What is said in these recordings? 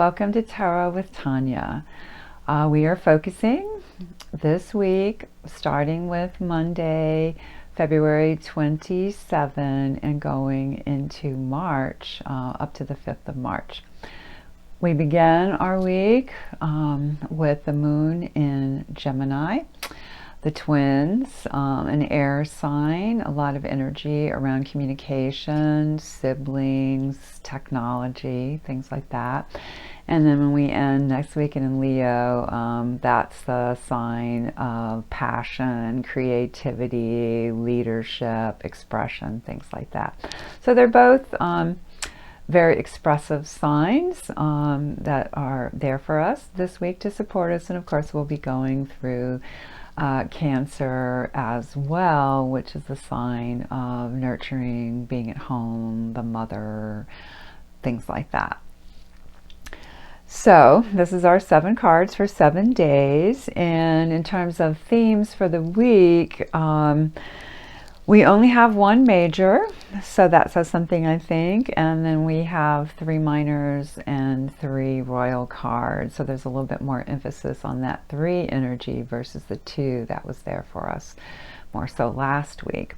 welcome to Tarot with Tanya. We are focusing this week, starting with Monday, February 27, and going into March, up to the 5th of March. We began our week with the moon in Gemini, the twins, an air sign, a lot of energy around communication, siblings, technology, things like that. And then when we end next week in Leo, that's the sign of passion, creativity, leadership, expression, things like that. So they're both very expressive signs that are there for us this week to support us. And of course, we'll be going through Cancer as well, which is the sign of nurturing, being at home, the mother, things like that. So this is our 7 cards for 7 days, and in terms of themes for the week, we only have one major, so that says something, I think, and then we have 3 minors and 3 royal cards, so there's a little bit more emphasis on that 3 energy versus the 2 that was there for us more so last week.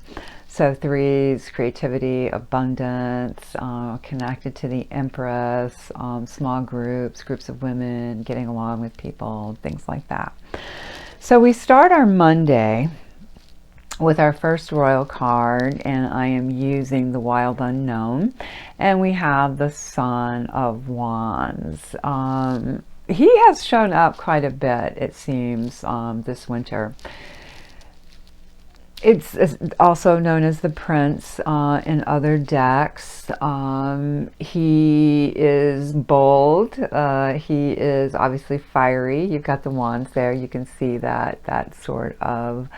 So 3's creativity, abundance, connected to the Empress, small groups of women, getting along with people, things like that. So we start our Monday with our first royal card, and I am using the Wild Unknown, and we have the Son of Wands. He has shown up quite a bit, it seems, this winter. It's also known as the Prince in other decks. He is bold. He is obviously fiery. You've got the wands there. You can see that sort of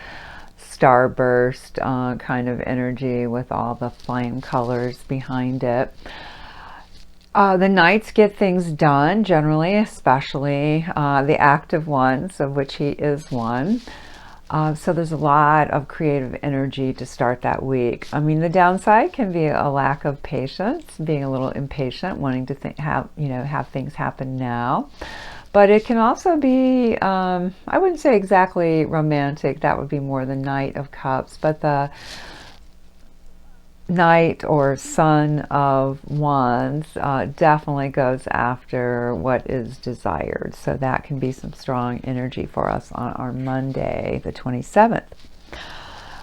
starburst kind of energy with all the flame colors behind it. The knights get things done generally, especially the active ones, of which he is one. So there's a lot of creative energy to start that week. I mean, the downside can be a lack of patience, being a little impatient, wanting to have things happen now. But it can also be, I wouldn't say exactly romantic, that would be more the Knight of Cups, but the Knight or Son of Wands definitely goes after what is desired. So that can be some strong energy for us on our Monday, the 27th.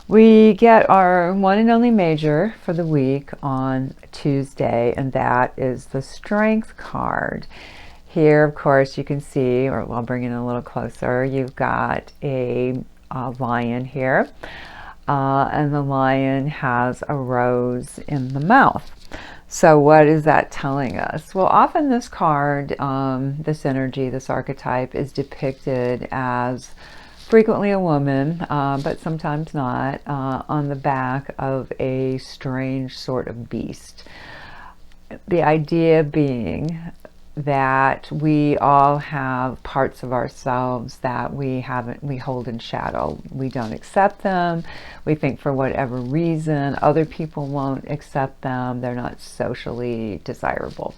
We get our one and only major for the week on Tuesday, and that is the Strength card. Here, of course, you can see, or I'll bring it a little closer, you've got a lion here. And the lion has a rose in the mouth. So what is that telling us? Well, often this card, this energy, this archetype is depicted as frequently a woman, but sometimes not, on the back of a strange sort of beast. The idea being that we all have parts of ourselves that we hold in shadow. We don't accept them. We think for whatever reason other people won't accept them. They're not socially desirable.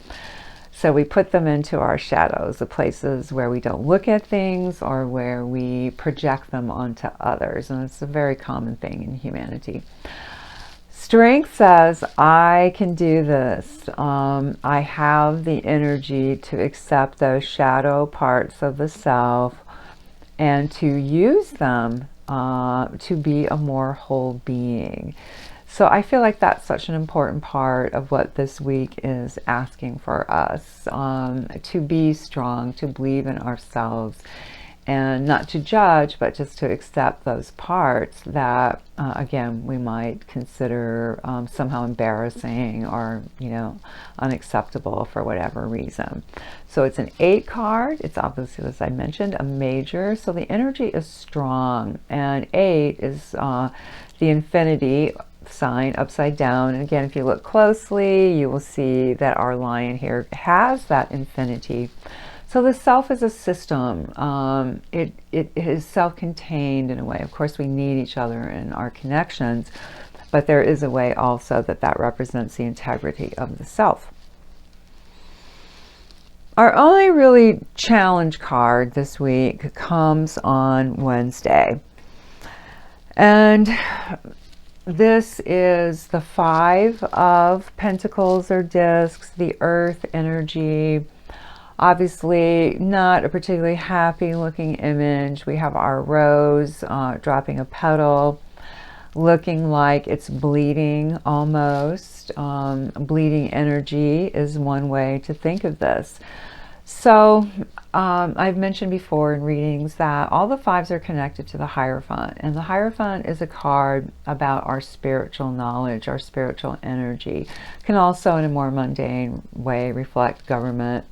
So we put them into our shadows, the places where we don't look at things or where we project them onto others. And it's a very common thing in humanity. Strength says, I can do this. I have the energy to accept those shadow parts of the self and to use them to be a more whole being. So I feel like that's such an important part of what this week is asking for us, to be strong, to believe in ourselves, and not to judge, but just to accept those parts that, again, we might consider somehow embarrassing or, unacceptable for whatever reason. So it's an 8 card. It's obviously, as I mentioned, a major. So the energy is strong. And 8 is the infinity sign upside down. And again, if you look closely, you will see that our lion here has that infinity. So the self is a system. It is self-contained in a way. Of course, we need each other in our connections, but there is a way also that represents the integrity of the self. Our only really challenge card this week comes on Wednesday. And this is the Five of Pentacles or discs, the earth energy. Obviously not a particularly happy looking image. We have our rose dropping a petal, looking like it's bleeding almost. Bleeding energy is one way to think of this. So I've mentioned before in readings that all the fives are connected to the Hierophant, and the Hierophant is a card about our spiritual knowledge, our spiritual energy. Can also in a more mundane way reflect government,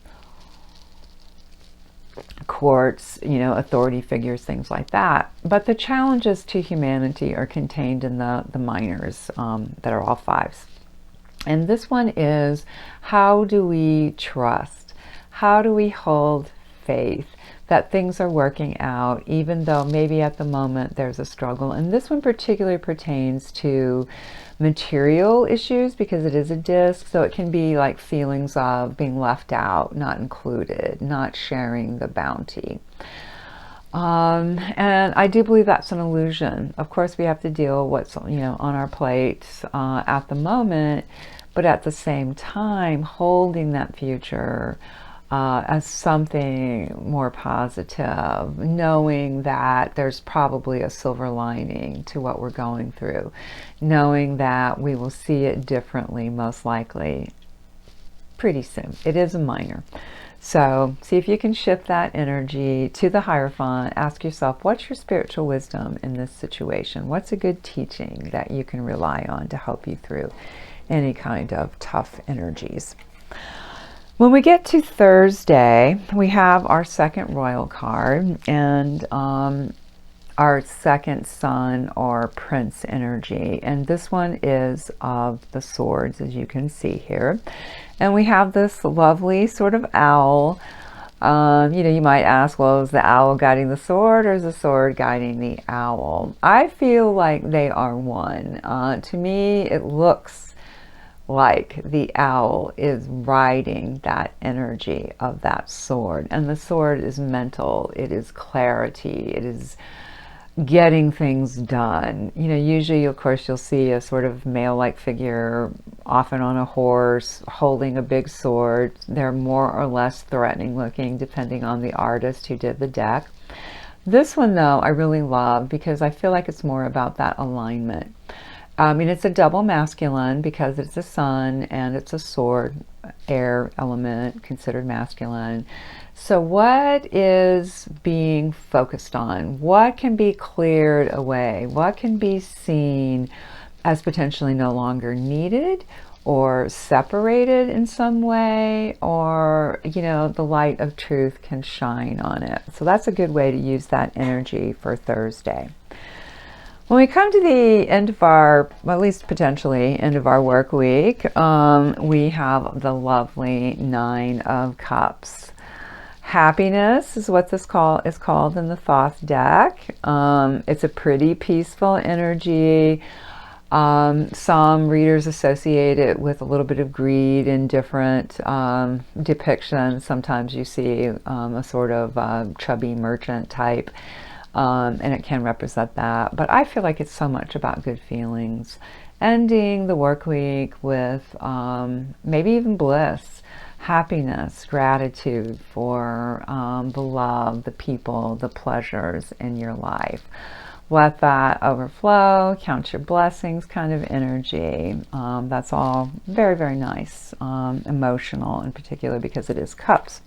courts, authority figures, things like that. But the challenges to humanity are contained in the minors that are all fives. And this one is, how do we trust? How do we hold faith that things are working out, even though maybe at the moment there's a struggle? And this one particularly pertains to material issues because it is a disc, so it can be like feelings of being left out, not included, not sharing the bounty. And I do believe that's an illusion. Of course, we have to deal what's on our plates at the moment, but at the same time, holding that future as something more positive, knowing that there's probably a silver lining to what we're going through, knowing that we will see it differently, most likely, pretty soon. It is a minor. So see if you can shift that energy to the Hierophant. Ask yourself, what's your spiritual wisdom in this situation? What's a good teaching that you can rely on to help you through any kind of tough energies? When we get to Thursday, we have our second royal card and our second sun or prince energy. And this one is of the swords, as you can see here. And we have this lovely sort of owl. You might ask, well, is the owl guiding the sword or is the sword guiding the owl? I feel like they are one. To me, it looks like the owl is riding that energy of that sword. And the sword is mental, it is clarity, it is getting things done. Usually, of course, you'll see a sort of male-like figure, often on a horse, holding a big sword. They're more or less threatening looking, depending on the artist who did the deck. This one, though, I really love because I feel like it's more about that alignment. It's a double masculine because it's a sun and it's a sword, air element, considered masculine. So what is being focused on? What can be cleared away? What can be seen as potentially no longer needed or separated in some way, or, the light of truth can shine on it. So that's a good way to use that energy for Thursday. When we come to the end of our, well, at least potentially end of our work week, we have the lovely Nine of Cups. Happiness is what this is called in the Thoth deck. It's a pretty peaceful energy. Some readers associate it with a little bit of greed in different depictions. Sometimes you see a sort of chubby merchant type. And it can represent that, but I feel like it's so much about good feelings, ending the work week with maybe even bliss, happiness, gratitude for the love, the people, the pleasures in your life. Let that overflow, count your blessings kind of energy. That's all very, very nice, emotional in particular because it is cups.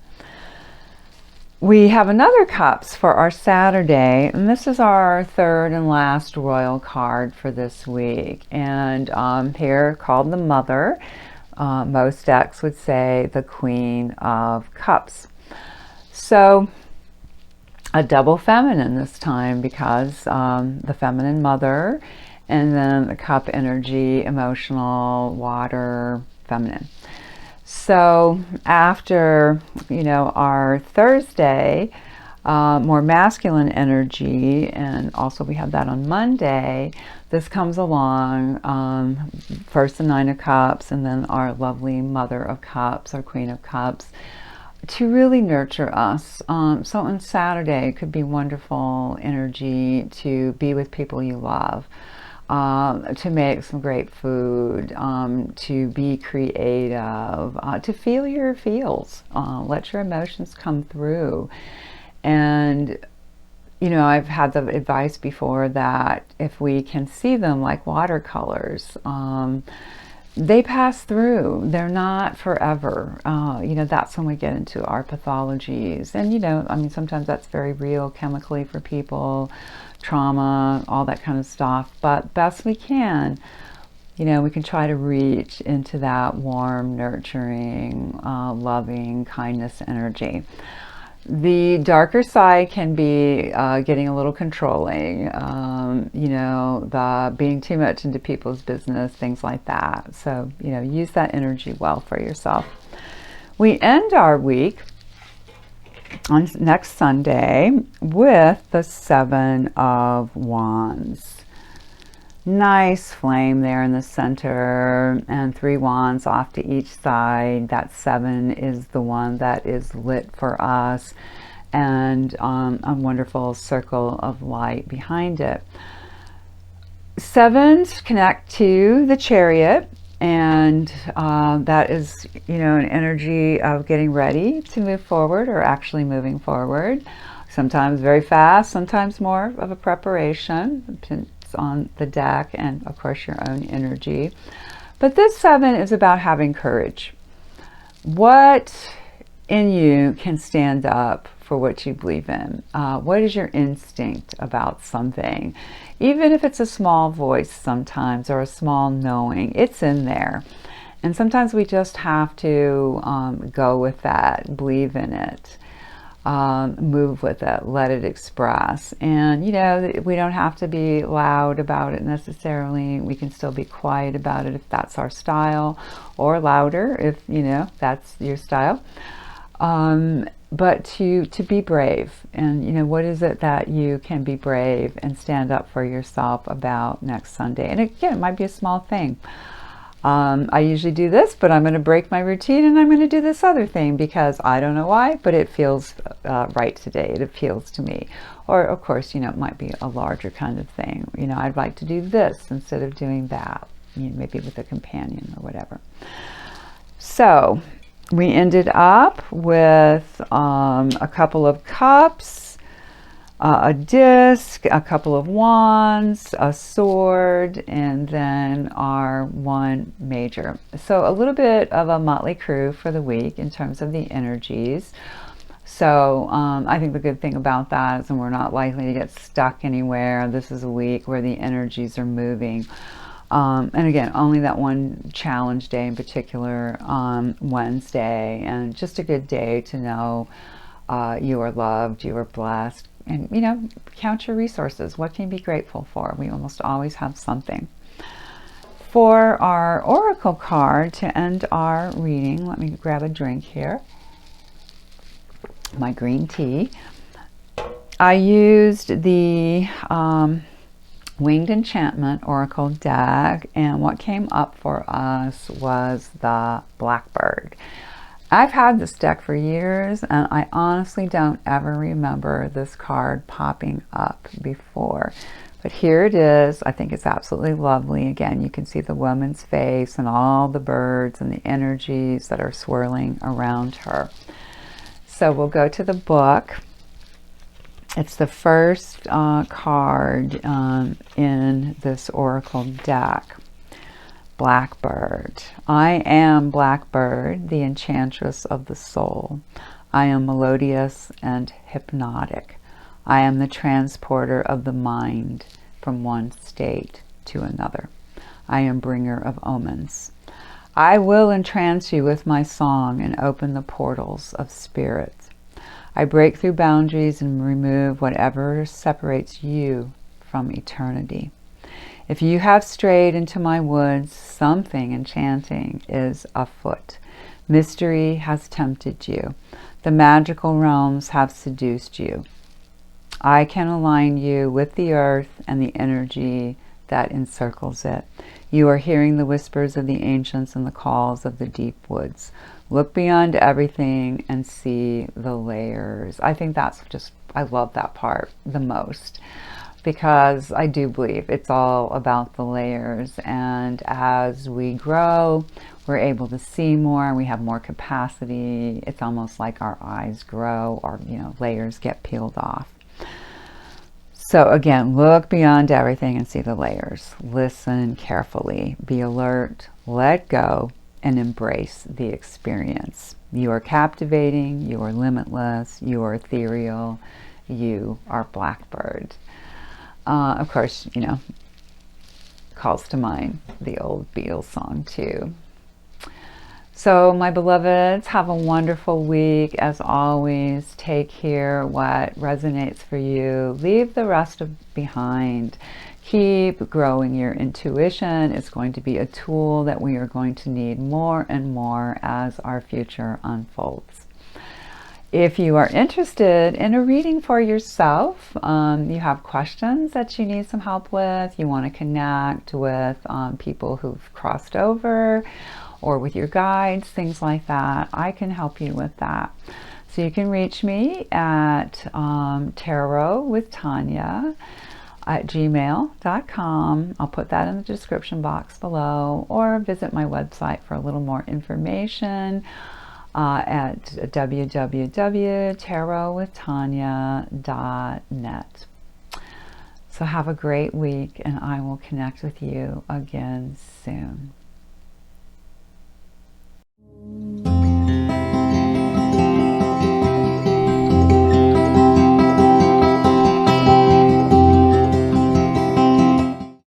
We have another cups for our Saturday, and this is our third and last royal card for this week. And here, called the Mother, most decks would say the Queen of Cups. So a double feminine this time because the feminine mother and then the cup energy, emotional, water, feminine. So after, our Thursday, more masculine energy, and also we have that on Monday, this comes along, first the Nine of Cups, and then our lovely Mother of Cups, our Queen of Cups, to really nurture us. So on Saturday, it could be wonderful energy to be with people you love, to make some great food, to be creative, to feel your feels, let your emotions come through. And I've had the advice before that if we can see them like watercolors, they pass through. They're not forever. That's when we get into our pathologies. And, sometimes that's very real chemically for people, trauma, all that kind of stuff. But best we can, we can try to reach into that warm, nurturing, loving, kindness energy. The darker side can be getting a little controlling, the being too much into people's business, things like that. So, use that energy well for yourself. We end our week on next Sunday with the Seven of Wands. Nice flame there in the center and 3 wands off to each side. That 7 is the one that is lit for us, and a wonderful circle of light behind it. 7s connect to the Chariot, and that is, an energy of getting ready to move forward, or actually moving forward. Sometimes very fast, sometimes more of a preparation on the deck, and of course your own energy. But this 7 is about having courage. What in you can stand up for what you believe in? What is your instinct about something? Even if it's a small voice sometimes, or a small knowing, it's in there. And sometimes we just have to go with that, believe in it. Move with it, let it express. And we don't have to be loud about it necessarily. We can still be quiet about it if that's our style, or louder if that's your style. But to be brave, and what is it that you can be brave and stand up for yourself about next Sunday? And again, it might be a small thing. I usually do this, but I'm going to break my routine and I'm going to do this other thing because I don't know why, but it feels right today. It appeals to me. Or, of course, it might be a larger kind of thing. I'd like to do this instead of doing that, maybe with a companion or whatever. So we ended up with a couple of cups, a disc, a couple of wands, a sword, and then our 1 major. So a little bit of a motley crew for the week in terms of the energies. So I think the good thing about that is that we're not likely to get stuck anywhere. This is a week where the energies are moving. And again, only that one challenge day in particular on Wednesday, and just a good day to know you are loved, you are blessed. And, count your resources. What can you be grateful for? We almost always have something. For our oracle card to end our reading, let me grab a drink here. My green tea. I used the Winged Enchantment Oracle deck, and what came up for us was the Blackbird. I've had this deck for years, and I honestly don't ever remember this card popping up before. But here it is. I think it's absolutely lovely. Again, you can see the woman's face and all the birds and the energies that are swirling around her. So we'll go to the book. It's the first card in this oracle deck. Blackbird. I am Blackbird, the enchantress of the soul. I am melodious and hypnotic. I am the transporter of the mind from one state to another. I am bringer of omens. I will entrance you with my song and open the portals of spirits. I break through boundaries and remove whatever separates you from eternity. If you have strayed into my woods, something enchanting is afoot. Mystery has tempted you. The magical realms have seduced you. I can align you with the earth and the energy that encircles it. You are hearing the whispers of the ancients and the calls of the deep woods. Look beyond everything and see the layers. I think that's just, I love that part the most, because I do believe it's all about the layers. And as we grow, we're able to see more, we have more capacity. It's almost like our eyes grow, or, you know, layers get peeled off. So again, look beyond everything and see the layers. Listen carefully, be alert, let go, and embrace the experience. You are captivating, you are limitless, you are ethereal, you are Blackbird. Of course, you know, calls to mind the old Beatles song too. So my beloveds, have a wonderful week. As always, take here what resonates for you. Leave the rest behind. Keep growing your intuition. It's going to be a tool that we are going to need more and more as our future unfolds. If you are interested in a reading for yourself, you have questions that you need some help with, you want to connect with people who've crossed over, or with your guides, things like that, I can help you with that. So you can reach me at tarotwithtanya@gmail.com. I'll put that in the description box below, or visit my website for a little more information at www.tarotwithtanya.net. So have a great week, and I will connect with you again soon.